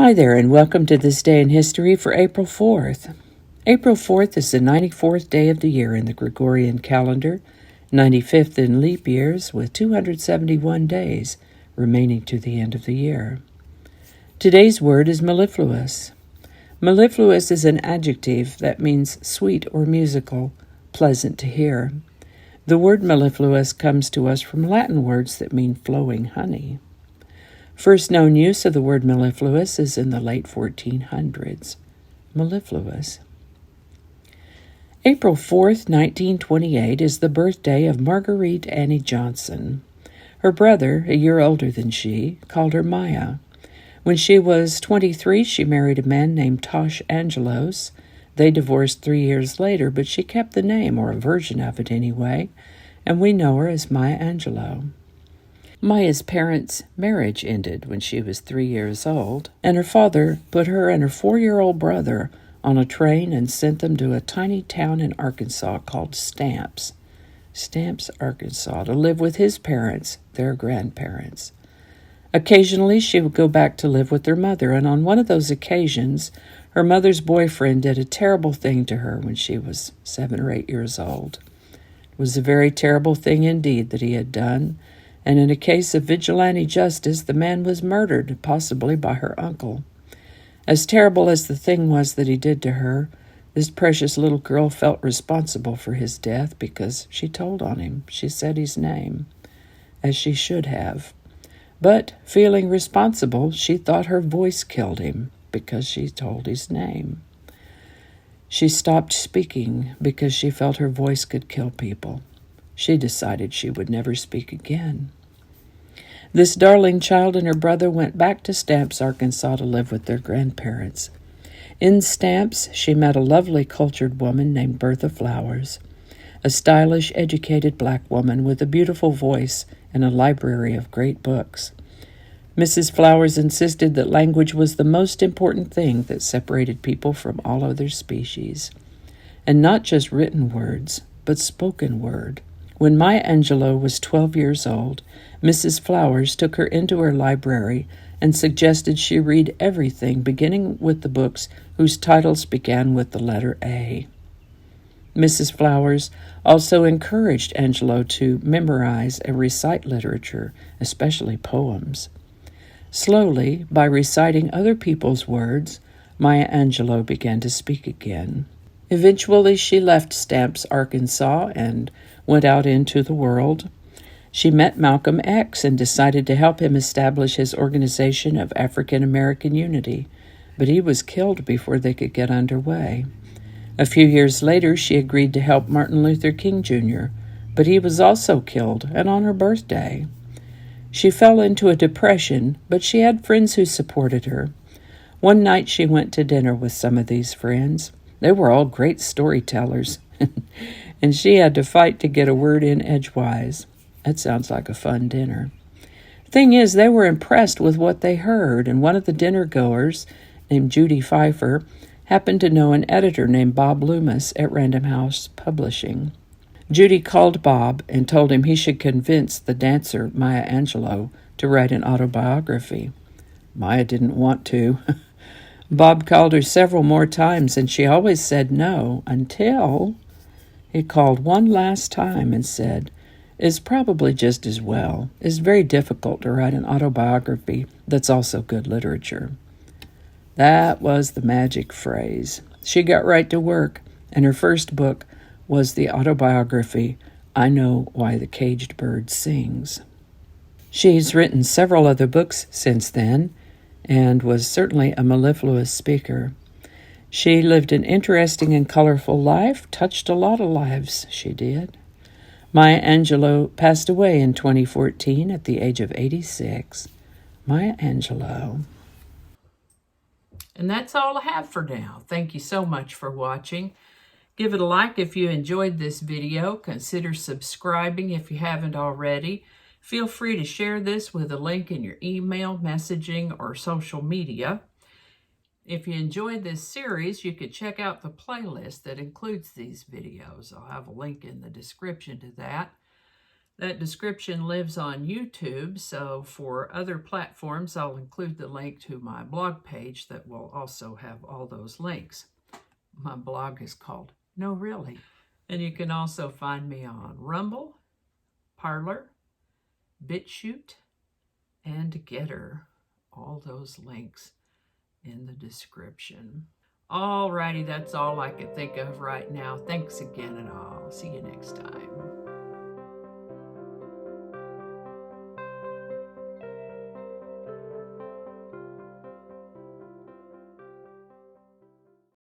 Hi there, and welcome to this day in history for April 4th. April 4th is the 94th day of the year in the Gregorian calendar, 95th in leap years, with 271 days remaining to the end of the year. Today's word is mellifluous. Mellifluous is an adjective that means sweet or musical, pleasant to hear. The word mellifluous comes to us from Latin words that mean flowing honey. First known use of the word mellifluous is in the late 1400s. Mellifluous. April 4th, 1928 is the birthday of Marguerite Annie Johnson. Her brother, a year older than she, called her Maya. When she was 23, she married a man named Tosh Angelos. They divorced 3 years later, but she kept the name, or a version of it anyway, and we know her as Maya Angelou. Maya's parents' marriage ended when she was 3 years old, and her father put her and her 4-year-old brother on a train and sent them to a tiny town in Arkansas called Stamps, Arkansas, to live with his parents, their grandparents. Occasionally, she would go back to live with her mother, and on one of those occasions, her mother's boyfriend did a terrible thing to her when she was 7 or 8 years old. It was a very terrible thing indeed that he had done, and in a case of vigilante justice, the man was murdered, possibly by her uncle. As terrible as the thing was that he did to her, this precious little girl felt responsible for his death because she told on him. She said his name, as she should have. But, feeling responsible, she thought her voice killed him because she told his name. She stopped speaking because she felt her voice could kill people. She decided she would never speak again. This darling child and her brother went back to Stamps, Arkansas to live with their grandparents. In Stamps, she met a lovely cultured woman named Bertha Flowers, a stylish, educated black woman with a beautiful voice and a library of great books. Mrs. Flowers insisted that language was the most important thing that separated people from all other species, and not just written words, but spoken word. When Maya Angelou was 12 years old, Mrs. Flowers took her into her library and suggested she read everything, beginning with the books whose titles began with the letter A. Mrs. Flowers also encouraged Angelou to memorize and recite literature, especially poems. Slowly, by reciting other people's words, Maya Angelou began to speak again. Eventually, she left Stamps, Arkansas, and went out into the world. She met Malcolm X and decided to help him establish his organization of African American Unity, but he was killed before they could get underway. A few years later, she agreed to help Martin Luther King Jr., but he was also killed, and on her birthday. She fell into a depression, but she had friends who supported her. One night she went to dinner with some of these friends. They were all great storytellers, and she had to fight to get a word in edgewise. That sounds like a fun dinner. Thing is, they were impressed with what they heard, and one of the dinner-goers, named Judy Pfeiffer, happened to know an editor named Bob Loomis at Random House Publishing. Judy called Bob and told him he should convince the dancer Maya Angelou to write an autobiography. Maya didn't want to. Bob called her several more times, and she always said no, until he called one last time and said, "It's probably just as well. It's very difficult to write an autobiography that's also good literature." That was the magic phrase. She got right to work, and her first book was the autobiography, I Know Why the Caged Bird Sings. She's written several other books since then, and was certainly a mellifluous speaker. She lived an interesting and colorful life, touched a lot of lives, she did. Maya Angelou passed away in 2014 at the age of 86. Maya Angelou. And that's all I have for now. Thank you so much for watching. Give it a like if you enjoyed this video. Consider subscribing if you haven't already. Feel free to share this with a link in your email, messaging, or social media. If you enjoyed this series, you could check out the playlist that includes these videos. I'll have a link in the description to that. That description lives on YouTube, so for other platforms, I'll include the link to my blog page that will also have all those links. My blog is called No Really. And you can also find me on Rumble, Parler, BitChute, and Getter. All those links in the description. Alrighty, that's all I can think of right now. Thanks again, and I'll see you next time.